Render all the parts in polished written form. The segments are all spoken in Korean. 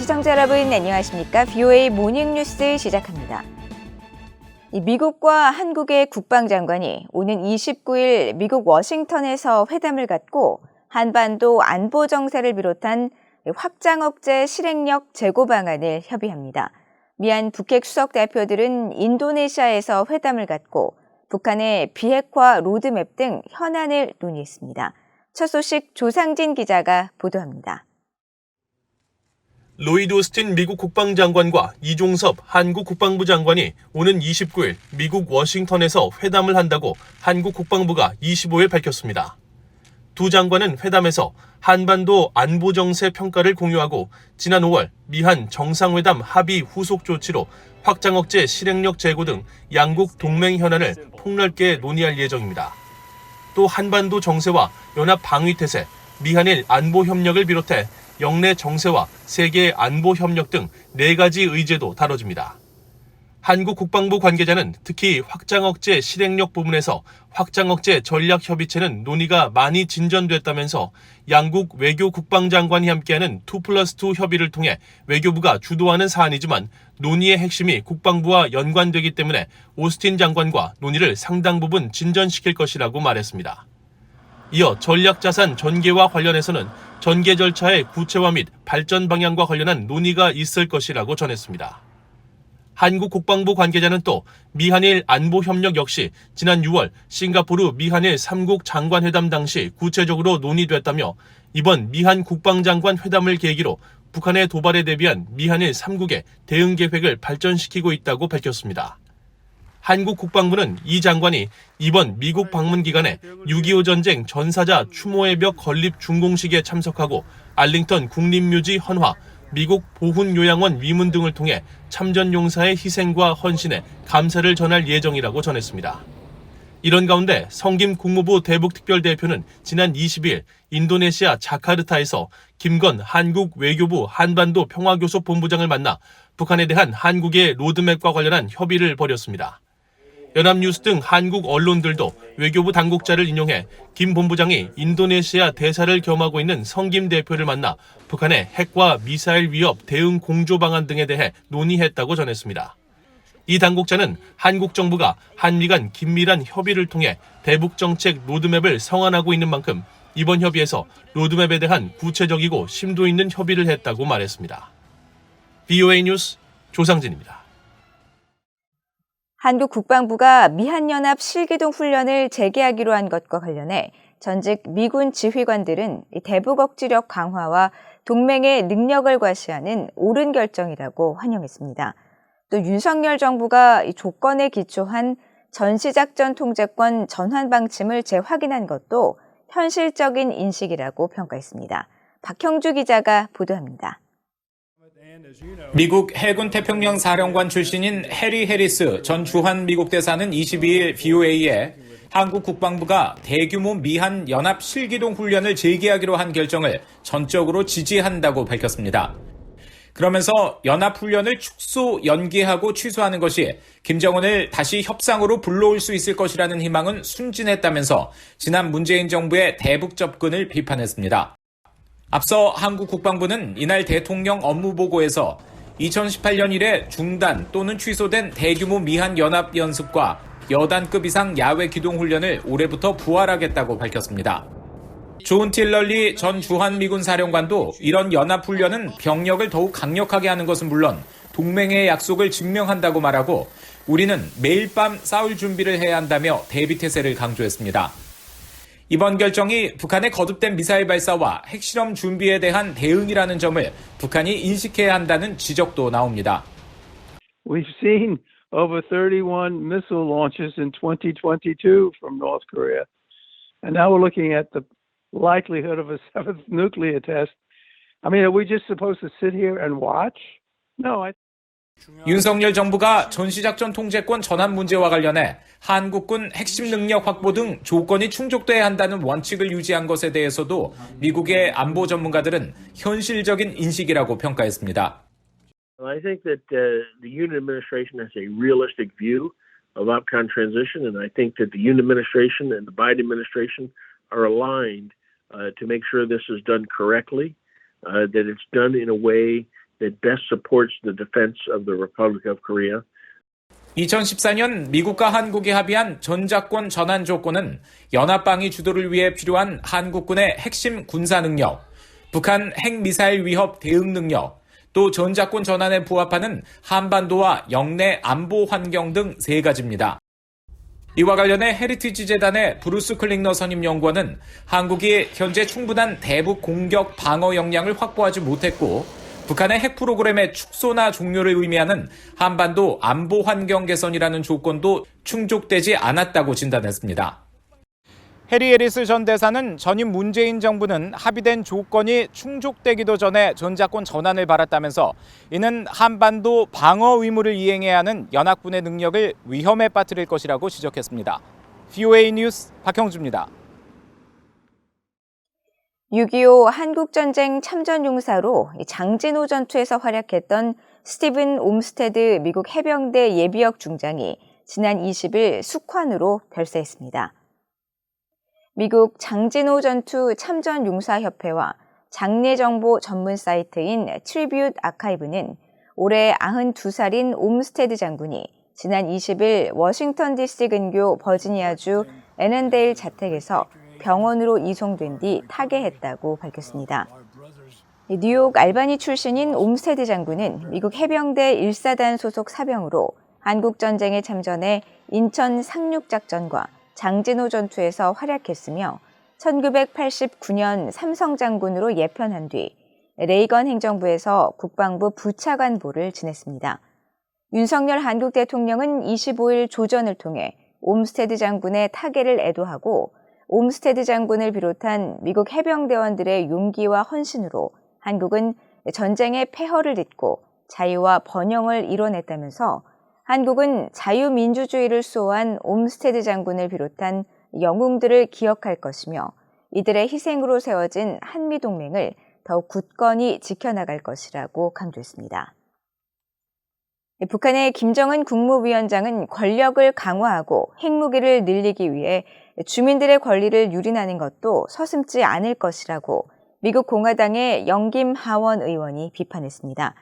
시청자 여러분 안녕하십니까? VOA 모닝뉴스 시작합니다. 미국과 한국의 국방장관이 오는 29일 미국 워싱턴에서 회담을 갖고 한반도 안보 정세를 비롯한 확장 억제 실행력 제고 방안을 협의합니다. 미한 북핵 수석 대표들은 인도네시아에서 회담을 갖고 북한의 비핵화 로드맵 등 현안을 논의했습니다. 첫 소식 조상진 기자가 보도합니다. 로이드 오스틴 미국 국방장관과 이종섭 한국 국방부 장관이 오는 29일 미국 워싱턴에서 회담을 한다고 한국 국방부가 25일 밝혔습니다. 두 장관은 회담에서 한반도 안보 정세 평가를 공유하고 지난 5월 미한 정상회담 합의 후속 조치로 확장 억제 실행력 제고 등 양국 동맹 현안을 폭넓게 논의할 예정입니다. 또 한반도 정세와 연합 방위 태세, 미한일 안보 협력을 비롯해 영내 정세와 세계 안보 협력 등 4가지 의제도 다뤄집니다. 한국 국방부 관계자는 특히 확장 억제 실행력 부분에서 확장 억제 전략 협의체는 논의가 많이 진전됐다면서 양국 외교 국방장관이 함께하는 2+2 협의를 통해 외교부가 주도하는 사안이지만 논의의 핵심이 국방부와 연관되기 때문에 오스틴 장관과 논의를 상당 부분 진전시킬 것이라고 말했습니다. 이어 전략자산 전개와 관련해서는 전개 절차의 구체화 및 발전 방향과 관련한 논의가 있을 것이라고 전했습니다. 한국 국방부 관계자는 또 미한일 안보협력 역시 지난 6월 싱가포르 미한일 3국 장관회담 당시 구체적으로 논의됐다며 이번 미한 국방장관 회담을 계기로 북한의 도발에 대비한 미한일 3국의 대응 계획을 발전시키고 있다고 밝혔습니다. 한국 국방부는 이 장관이 이번 미국 방문 기간에 6.25 전쟁 전사자 추모의 벽 건립 준공식에 참석하고 알링턴 국립묘지 헌화, 미국 보훈요양원 위문 등을 통해 참전용사의 희생과 헌신에 감사를 전할 예정이라고 전했습니다. 이런 가운데 성김 국무부 대북특별대표는 지난 22일 인도네시아 자카르타에서 김건 한국 외교부 한반도 평화교섭 본부장을 만나 북한에 대한 한국의 로드맵과 관련한 협의를 벌였습니다. 연합뉴스 등 한국 언론들도 외교부 당국자를 인용해 김 본부장이 인도네시아 대사를 겸하고 있는 성김 대표를 만나 북한의 핵과 미사일 위협 대응 공조 방안 등에 대해 논의했다고 전했습니다. 이 당국자는 한국 정부가 한미 간 긴밀한 협의를 통해 대북 정책 로드맵을 성안하고 있는 만큼 이번 협의에서 로드맵에 대한 구체적이고 심도 있는 협의를 했다고 말했습니다. VOA 뉴스 조상진입니다. 한국 국방부가 미한연합 실기동 훈련을 재개하기로 한 것과 관련해 전직 미군 지휘관들은 대북 억지력 강화와 동맹의 능력을 과시하는 옳은 결정이라고 환영했습니다. 또 윤석열 정부가 조건에 기초한 전시작전 통제권 전환 방침을 재확인한 것도 현실적인 인식이라고 평가했습니다. 박형주 기자가 보도합니다. 미국 해군 태평양 사령관 출신인 해리 해리스 전 주한 미국 대사는 22일 VOA에 한국 국방부가 대규모 미한 연합 실기동 훈련을 재개하기로 한 결정을 전적으로 지지한다고 밝혔습니다. 그러면서 연합 훈련을 축소, 연기하고 취소하는 것이 김정은을 다시 협상으로 불러올 수 있을 것이라는 희망은 순진했다면서 지난 문재인 정부의 대북 접근을 비판했습니다. 앞서 한국 국방부는 이날 대통령 업무보고에서 2018년 이래 중단 또는 취소된 대규모 미한 연합 연습과 여단급 이상 야외 기동 훈련을 올해부터 부활하겠다고 밝혔습니다. 존 틸럴리 전 주한미군 사령관도 이런 연합 훈련은 병력을 더욱 강력하게 하는 것은 물론 동맹의 약속을 증명한다고 말하고 우리는 매일 밤 싸울 준비를 해야 한다며 대비태세를 강조했습니다. 이번 결정이 북한의 거듭된 미사일 발사와 핵실험 준비에 대한 대응이라는 점을 북한이 인식해야 한다는 지적도 나옵니다. We've seen over 31 missile launches in 2022 from North Korea. And now we're looking at the likelihood of a seventh nuclear test. I mean, are we just supposed to sit here and watch? No, 윤석열 정부가 전시작전 통제권 전환 문제와 관련해 한국군 핵심 능력 확보 등 조건이 충족돼야 한다는 원칙을 유지한 것에 대해서도 미국의 안보 전문가들은 현실적인 인식이라고 평가했습니다. I think that the Yoon administration has a realistic view of Afghan transition, and I think that the Yoon administration and the Biden administration are aligned to make sure this is done correctly, that it's done in a way that best supports the defense of the Republic of Korea. 2014년 미국과 한국이 합의한 전작권 전환 조건은 연합방위 주도를 위해 필요한 한국군의 핵심 군사 능력, 북한 핵미사일 위협 대응 능력, 또 전작권 전환에 부합하는 한반도와 영내 안보 환경 등 3가지입니다. 이와 관련해 헤리티지 재단의 브루스 클링너 선임 연구원은 한국이 현재 충분한 대북 공격 방어 역량을 확보하지 못했고 북한의 핵 프로그램의 축소나 종료를 의미하는 한반도 안보 환경 개선이라는 조건도 충족되지 않았다고 진단했습니다. 해리 해리스 전 대사는 전임 문재인 정부는 합의된 조건이 충족되기도 전에 전작권 전환을 바랐다면서 이는 한반도 방어 의무를 이행해야 하는 연합군의 능력을 위험에 빠뜨릴 것이라고 지적했습니다. VOA 뉴스 박형주입니다. 6.25 한국전쟁 참전용사로 장진호 전투에서 활약했던 스티븐 옴스테드 미국 해병대 예비역 중장이 지난 20일 숙환으로 별세했습니다. 미국 장진호 전투 참전용사협회와 장례정보 전문 사이트인 트리뷰트 아카이브는 올해 92살인 옴스테드 장군이 지난 20일 워싱턴 DC 근교 버지니아주 애넌데일 자택에서 병원으로 이송된 뒤 타계했다고 밝혔습니다. 뉴욕 알바니 출신인 옴스테드 장군은 미국 해병대 1사단 소속 사병으로 한국전쟁에 참전해 인천 상륙작전과 장진호 전투에서 활약했으며 1989년 삼성장군으로 예편한 뒤 레이건 행정부에서 국방부 부차관보를 지냈습니다. 윤석열 한국 대통령은 25일 조전을 통해 옴스테드 장군의 타계를 애도하고 옴스테드 장군을 비롯한 미국 해병대원들의 용기와 헌신으로 한국은 전쟁의 폐허를 딛고 자유와 번영을 이뤄냈다면서 한국은 자유민주주의를 수호한 옴스테드 장군을 비롯한 영웅들을 기억할 것이며 이들의 희생으로 세워진 한미동맹을 더욱 굳건히 지켜나갈 것이라고 강조했습니다. 북한의 김정은 국무위원장은 권력을 강화하고 핵무기를 늘리기 위해 주민들의 권리를 유린하는 것도 서슴지 않을 것이라고 미국 공화당의 영김 하원 의원이 비판했습니다.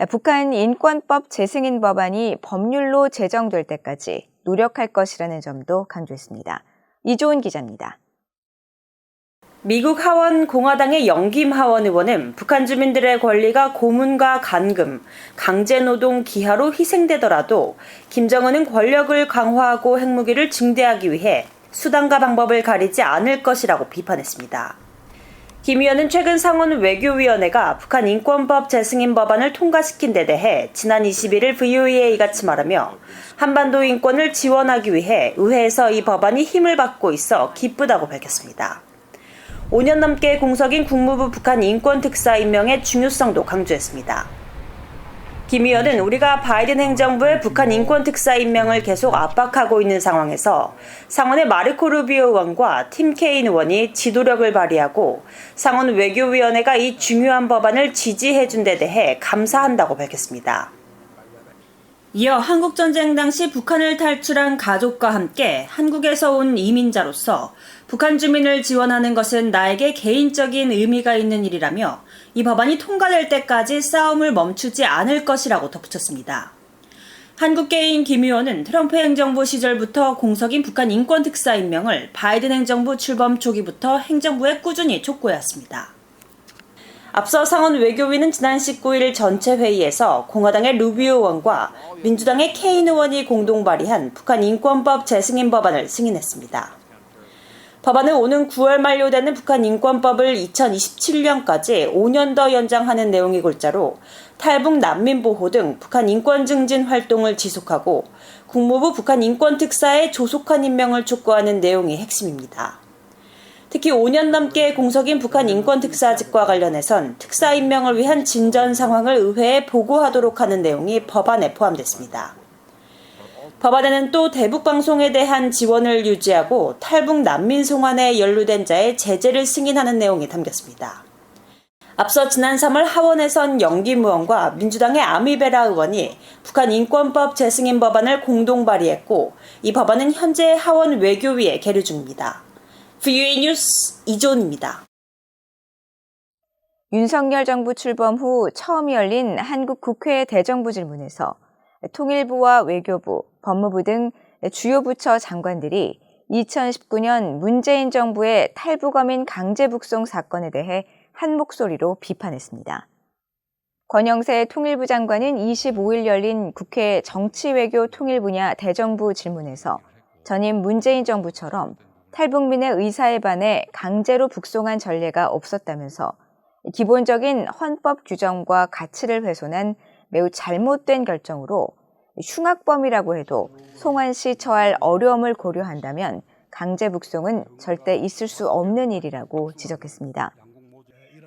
북한 인권법 재승인 법안이 법률로 제정될 때까지 노력할 것이라는 점도 강조했습니다. 이조은 기자입니다. 미국 하원 공화당의 영김 하원 의원은 북한 주민들의 권리가 고문과 간금, 강제노동, 기하로 희생되더라도 김정은은 권력을 강화하고 핵무기를 증대하기 위해 수단과 방법을 가리지 않을 것이라고 비판했습니다. 김 의원은 최근 상원 외교위원회가 북한 인권법 재승인 법안을 통과시킨 데 대해 지난 21일 VOA에 이같이 말하며 한반도 인권을 지원하기 위해 의회에서 이 법안이 힘을 받고 있어 기쁘다고 밝혔습니다. 5년 넘게 공석인 국무부 북한 인권특사 임명의 중요성도 강조했습니다. 김 의원은 우리가 바이든 행정부의 북한 인권특사 임명을 계속 압박하고 있는 상황에서 상원의 마르코 루비오 의원과 팀 케인 의원이 지도력을 발휘하고 상원 외교위원회가 이 중요한 법안을 지지해준 데 대해 감사한다고 밝혔습니다. 이어 한국전쟁 당시 북한을 탈출한 가족과 함께 한국에서 온 이민자로서 북한 주민을 지원하는 것은 나에게 개인적인 의미가 있는 일이라며 이 법안이 통과될 때까지 싸움을 멈추지 않을 것이라고 덧붙였습니다. 한국계인 김 의원은 트럼프 행정부 시절부터 공석인 북한 인권특사 임명을 바이든 행정부 출범 초기부터 행정부에 꾸준히 촉구해왔습니다. 앞서 상원 외교위는 지난 19일 전체 회의에서 공화당의 루비오 의원과 민주당의 케인 의원이 공동 발의한 북한 인권법 재승인 법안을 승인했습니다. 법안은 오는 9월 만료되는 북한 인권법을 2027년까지 5년 더 연장하는 내용이 골자로 탈북 난민 보호 등 북한 인권 증진 활동을 지속하고 국무부 북한 인권특사의 조속한 임명을 촉구하는 내용이 핵심입니다. 특히 5년 넘게 공석인 북한 인권특사직과 관련해선 특사 임명을 위한 진전 상황을 의회에 보고하도록 하는 내용이 법안에 포함됐습니다. 법안에는 또 대북방송에 대한 지원을 유지하고 탈북 난민 송환에 연루된 자의 제재를 승인하는 내용이 담겼습니다. 앞서 지난 3월 하원에선 영김 의원과 민주당의 아미베라 의원이 북한 인권법 재승인 법안을 공동 발의했고 이 법안은 현재 하원 외교위에 계류 중입니다. VOA 뉴스 이조은입니다. 윤석열 정부 출범 후 처음 열린 한국 국회 대정부 질문에서 통일부와 외교부, 법무부 등 주요 부처 장관들이 2019년 문재인 정부의 탈북어민 강제 북송 사건에 대해 한 목소리로 비판했습니다. 권영세 통일부 장관은 25일 열린 국회 정치외교 통일 분야 대정부 질문에서 전임 문재인 정부처럼 탈북민의 의사에 반해 강제로 북송한 전례가 없었다면서 기본적인 헌법 규정과 가치를 훼손한 매우 잘못된 결정으로 흉악범이라고 해도 송환시 처할 어려움을 고려한다면 강제 북송은 절대 있을 수 없는 일이라고 지적했습니다.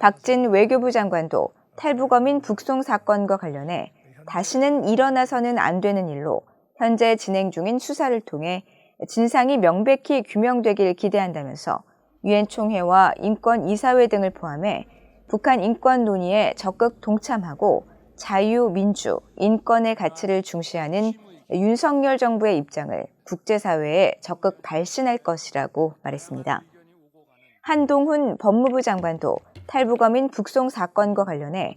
박진 외교부 장관도 탈북어민 북송 사건과 관련해 다시는 일어나서는 안 되는 일로 현재 진행 중인 수사를 통해 진상이 명백히 규명되길 기대한다면서 유엔 총회와 인권이사회 등을 포함해 북한 인권 논의에 적극 동참하고 자유, 민주, 인권의 가치를 중시하는 윤석열 정부의 입장을 국제사회에 적극 발신할 것이라고 말했습니다. 한동훈 법무부 장관도 탈북어민 북송 사건과 관련해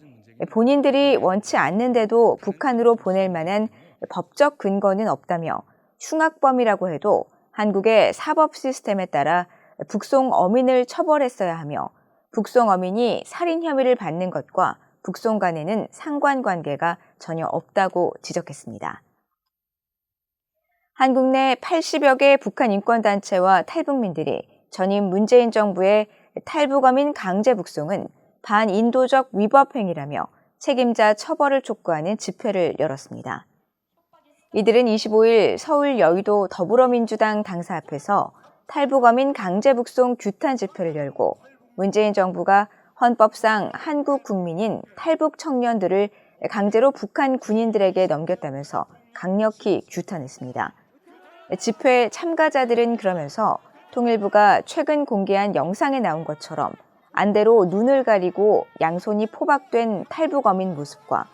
본인들이 원치 않는데도 북한으로 보낼 만한 법적 근거는 없다며 흉악범이라고 해도 한국의 사법 시스템에 따라 북송 어민을 처벌했어야 하며 북송 어민이 살인 혐의를 받는 것과 북송 간에는 상관관계가 전혀 없다고 지적했습니다. 한국 내 80여 개 북한 인권단체와 탈북민들이 전임 문재인 정부의 탈북어민 강제 북송은 반인도적 위법 행위라며 책임자 처벌을 촉구하는 집회를 열었습니다. 이들은 25일 서울 여의도 더불어민주당 당사 앞에서 탈북어민 강제 북송 규탄 집회를 열고 문재인 정부가 헌법상 한국 국민인 탈북 청년들을 강제로 북한 군인들에게 넘겼다면서 강력히 규탄했습니다. 집회 참가자들은 그러면서 통일부가 최근 공개한 영상에 나온 것처럼 안대로 눈을 가리고 양손이 포박된 탈북어민 모습과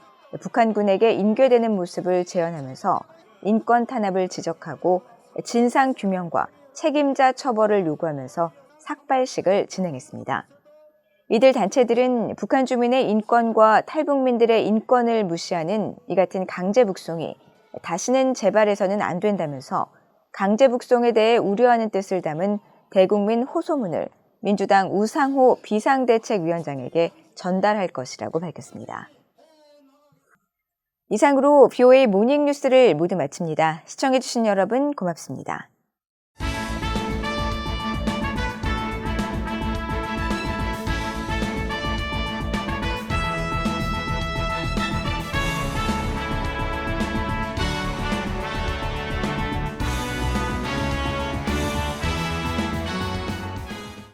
북한군에게 인계되는 모습을 재현하면서 인권 탄압을 지적하고 진상 규명과 책임자 처벌을 요구하면서 삭발식을 진행했습니다. 이들 단체들은 북한 주민의 인권과 탈북민들의 인권을 무시하는 이 같은 강제 북송이 다시는 재발해서는 안 된다면서 강제 북송에 대해 우려하는 뜻을 담은 대국민 호소문을 민주당 우상호 비상대책위원장에게 전달할 것이라고 밝혔습니다. 이상으로 BOA 모닝뉴스를 모두 마칩니다. 시청해주신 여러분 고맙습니다.